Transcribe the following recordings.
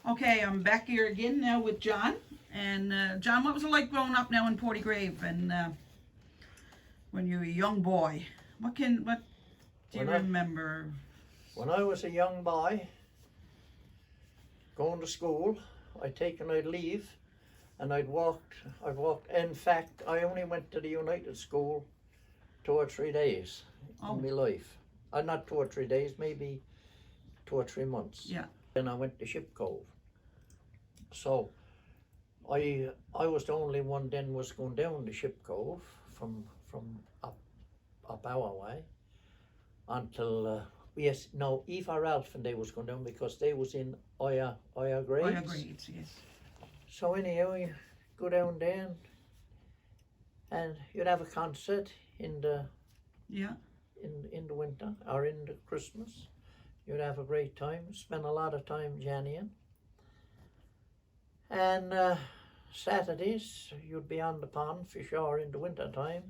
Okay, I'm back here again now with John. And John, what was it like growing up now in Portygrave and when you were a young boy? What do you remember? When I was a young boy, going to school, I'd leave and I'd walked. In fact, I only went to the United School 2 or 3 days in my life. Not 2 or 3 days, maybe 2 or 3 months. Yeah. Then I went to Ship Cove. So I was the only one then was going down to Ship Cove from up our way until Eva Ralph and they was going down because they was in Oya grades. Oya grades, yes. So anyhow, you go down there and you'd have a concert in the in the winter or in the Christmas. You'd have a great time, spend a lot of time jannying. And Saturdays, you'd be on the pond for sure in the winter time,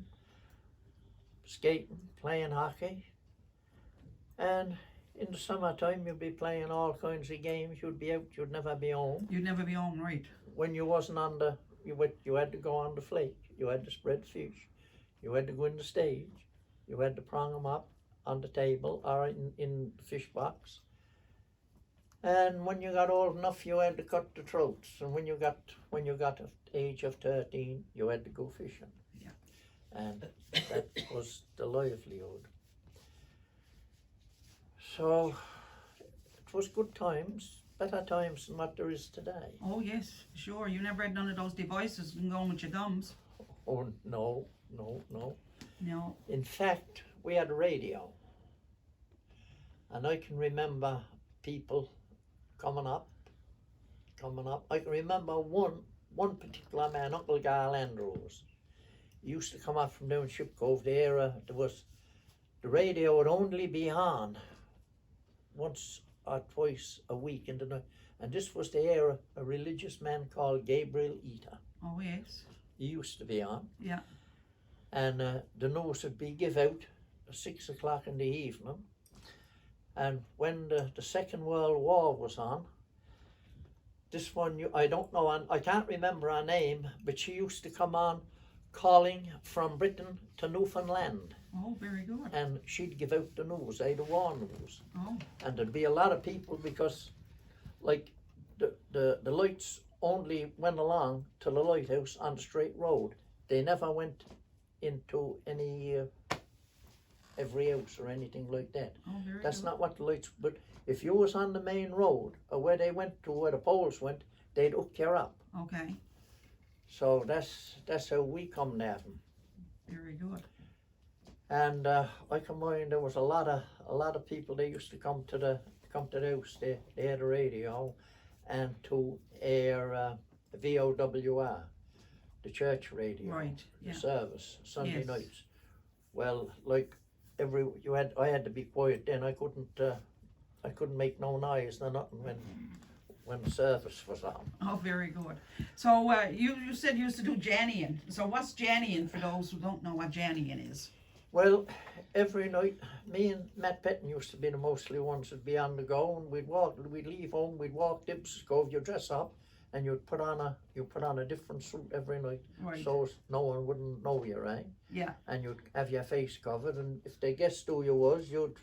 skating, playing hockey. And in the summertime, you'd be playing all kinds of games. You'd be out, you'd never be home. You'd never be home, right. When you wasn't on you had to go on the flake. You had to spread fish. You had to go in the stage. You had to prong them up on the table or in the fish box. And when you got old enough, you had to cut the throats. And when you got the age of 13, you had to go fishing. Yeah. And that was the livelihood. So it was good times, better times than what there is today. Oh yes, sure. You never had none of those devices and going with your thumbs. Oh no. No. In fact, we had a radio. And I can remember people coming up. I can remember one particular man, Uncle Garl Andrews. He used to come up from down Ship Cove. The radio would only be on once or twice a week in the night. And this was the era a religious man called Gabriel Eater. Oh yes. He used to be on. Yeah. And the news would be give out at 6 o'clock in the evening. And when the Second World War was on, this one, I don't know, I can't remember her name, but she used to come on calling from Britain to Newfoundland. Oh, very good. And she'd give out the news, the war news. Oh. And there'd be a lot of people because, like, the lights only went along to the lighthouse on the straight road. They never went into any every house or anything like that. Oh, very That's good. not what the lights, but if you was on the main road or where they went to, where the poles went, they'd hook you up. Okay. So that's how we come at them. Very good. And I can mind there was a lot of people. They used to come to the house. They had a radio, and to air VOWR, the church radio, Right. the Yeah. service Sunday Yes. nights. Well, like I had to be quiet then. I couldn't make no noise nor nothing when the service was on. Oh, very good. So you said you used to do jannying. So what's jannying for those who don't know what jannying is? Well, every night, me and Matt Petton used to be the mostly ones that'd be on the go, and we'd leave home, we'd walk Dibs Cove, you dress up, and you'd put on a different suit every night, Right. so no one wouldn't know you, right? Yeah. And you'd have your face covered, and if they guessed who you was, you'd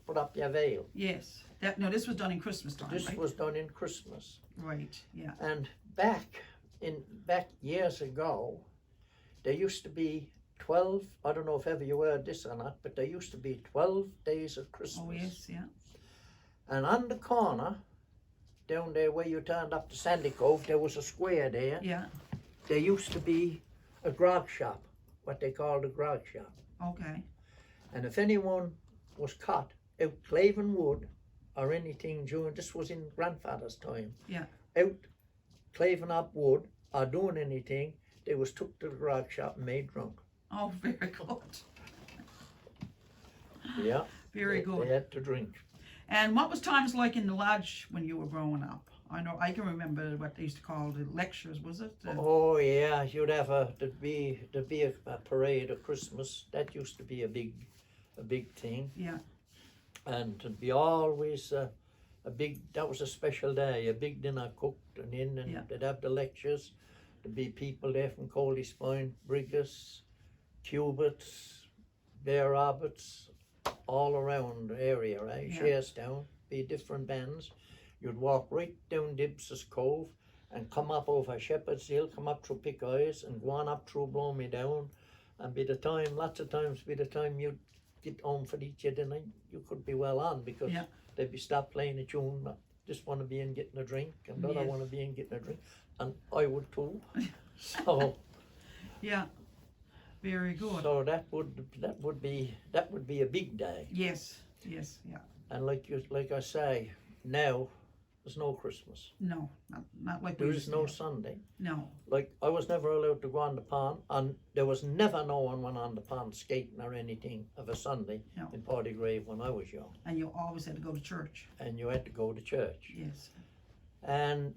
put up your veil. Yes. This was done in Christmas time, This right? was done in Christmas. Right. Yeah. And back years ago, there used to be 12, I don't know if ever you heard this or not, but there used to be 12 days of Christmas. Oh yes. Yeah. And on the corner, down there where you turned up to Sandy Cove, there was a square there. Yeah. There used to be a grog shop, what they called a grog shop. Okay. And if anyone was caught out claving wood or anything this was in grandfather's time. Yeah. Out claving up wood or doing anything, they was took to the grog shop and made drunk. Oh, very good. Yeah. Very good. They had to drink. And what was times like in the lodge when you were growing up? I know I can remember what they used to call the lectures. Was it? Oh yeah, there'd be a parade at Christmas. That used to be a big thing. Yeah. And there'd be always a that was a special day, a big dinner cooked and Yeah. they'd have the lectures. There'd be people there from Coley Spine, Brigus, Cubitt's, Bear Roberts, all around the area, right? Yeah. Sharestown, be different bands. You'd walk right down Dibs's Cove and come up over Shepherd's Hill, come up through Pick Eyes and go on up through Blow Me Down. And lots of times, by the time you'd get home for each of the night, you could be well on because Yeah. they'd be stopped playing a tune. Just want to be in getting a drink, and the other Yes. want to be in getting a drink, and I would too. So, Yeah. Very good. so that would be a big day. Yes. Yes. Yeah. And like I say, now there's no Christmas. No, not like There we is used no to. Sunday. No. Like I was never allowed to go on the pond, and there was never no one went on the pond skating or anything of a Sunday No. in Portygrave when I was young. And you always had to go to church. And you had to go to church. Yes. And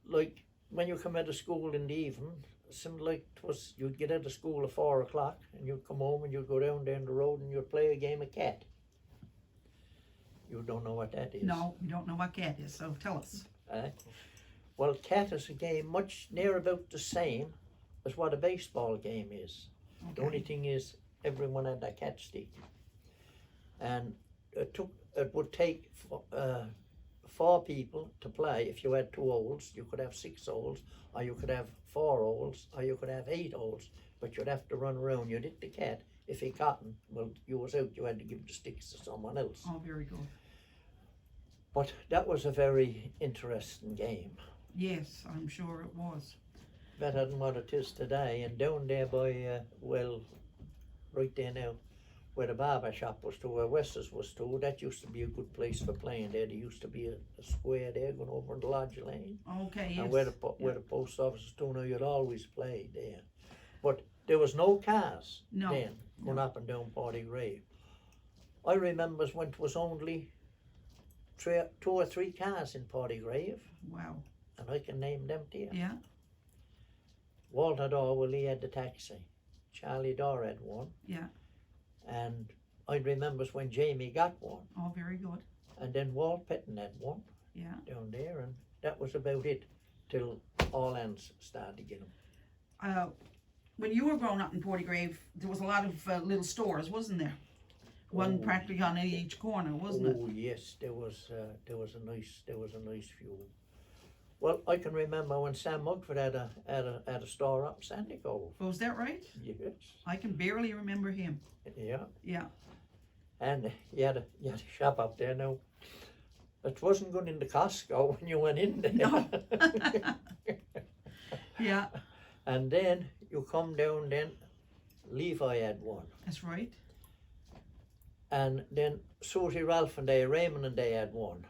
like when you come out of school in the evening, it seemed like it was you'd get out of school at 4 o'clock and you'd come home and you'd go down the road and you'd play a game of cat. You don't know what that is. No, we don't know what cat is, so tell us. Well, cat is a game much near about the same as what a baseball game is. The only thing is everyone had a cat stick. And it would take 4 people to play. If you had 2 holes, you could have 6 holes, or you could have 4 holes, or you could have 8 holes. But you'd have to run around. You'd hit the cat. If he caught him, well, you was out. You had to give the sticks to someone else. Oh, very good. But that was a very interesting game. Yes, I'm sure it was. Better than what it is today. And down there by, right there now, where the barber shop was to, where Westers was to, that used to be a good place for playing there. There used to be a square there going over in the Lodge Lane. Okay, yes. And where the post office is to now, you'd always play there. But there was no cars No. then going up and down Portygrave. I remember when it was only 2 or 3 cars in Portygrave, Wow. and I can name them to you. Yeah. Walter Dorwell, he had the taxi. Charlie Dorr had one. Yeah. And I remember when Jamie got one. Oh, very good. And then Walt Petton had one Yeah. down there, and that was about it till all ends started to get them. When you were growing up in Portygrave, there was a lot of little stores, wasn't there? One Oh. practically on each corner, wasn't it? Oh yes, there was a nice few. Well, I can remember when Sam Mugford had a store up Sandy Cove. Was that right? Yes. I can barely remember him. Yeah. Yeah. And he had a shop up there now. It wasn't good in the Costco when you went in there. No. Yeah, And then you come down then, Levi had one. that's right. And then Susie Ralph and they, Raymond and they had one.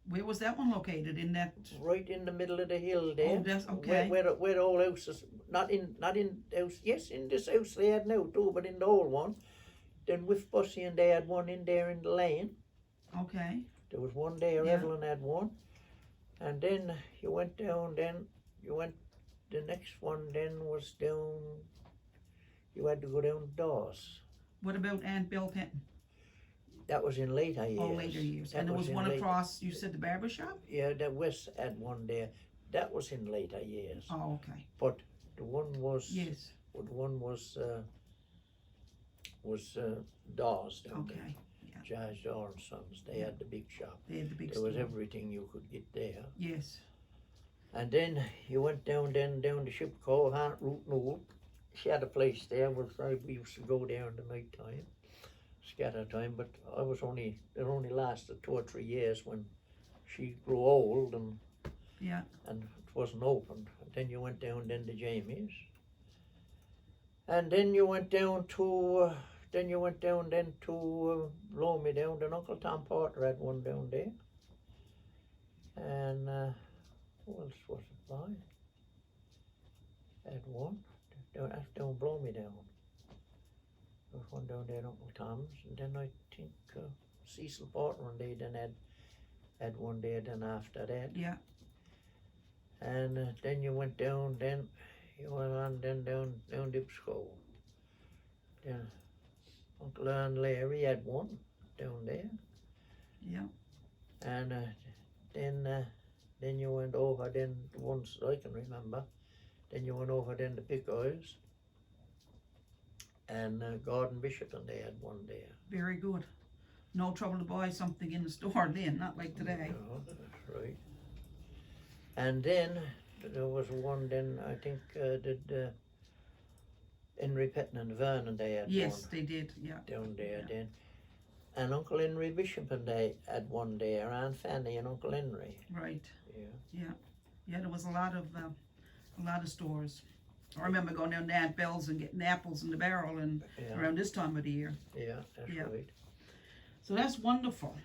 Where was that one located? In that? Right in the middle of the hill there. Oh, that's okay. Where the old house is, not in house, yes, in this house they had now too, but in the old one. Then with Bussy and they had one in there in the lane. Okay. There was one there, Yeah. Evelyn had one. And then you went down, the next one then was down, you had to go down Dawes. What about Aunt Bill Penton? That was in later years. Oh, later years. That And there was in one later- across, you said the barber shop? Yeah, that West had one there. That was in later years. Oh, okay. But the one was, Yes. the one was Dawes down there. Okay. Yeah. Judge Daw and Sons. They had the big shop. They had the big There was store. everything you could get there. Yes. And then you went down the Ship Cove, Aunt Ruth Newell. She had a place there where we used to go there in the night time, scatter time, but it only lasted 2 or 3 years when she grew old and Yeah. it wasn't open. And then you went down then to Jamie's. And then you went down to Blow Me Down, then Uncle Tom Porter had one down there. And who else was it by? Had one. Down Blow Me Down. There was one down there at Uncle Tom's. And then I think Cecil Porter and they then had one there then after that. Yeah. And then you went down, then you went on then down Dipsco. Then Uncle and Larry had one down there. Yeah. And then you went over then the ones I can remember. Then you went over then to Pickles. And Garden Bishop and they had one there. Very good. No trouble to buy something in the store then, not like today. No, that's right. And then there was one then I think did Henry Petton and Vernon they had Yes, one they did, yeah. down there Yeah. then. And Uncle Henry Bishop and they had one there, Aunt Fanny and Uncle Henry. Right. Yeah. Yeah, there was a lot of stores. I remember going down to Aunt Bell's and getting apples in the barrel and Yeah, around this time of the year. yeah, that's Yeah. right. So that's wonderful.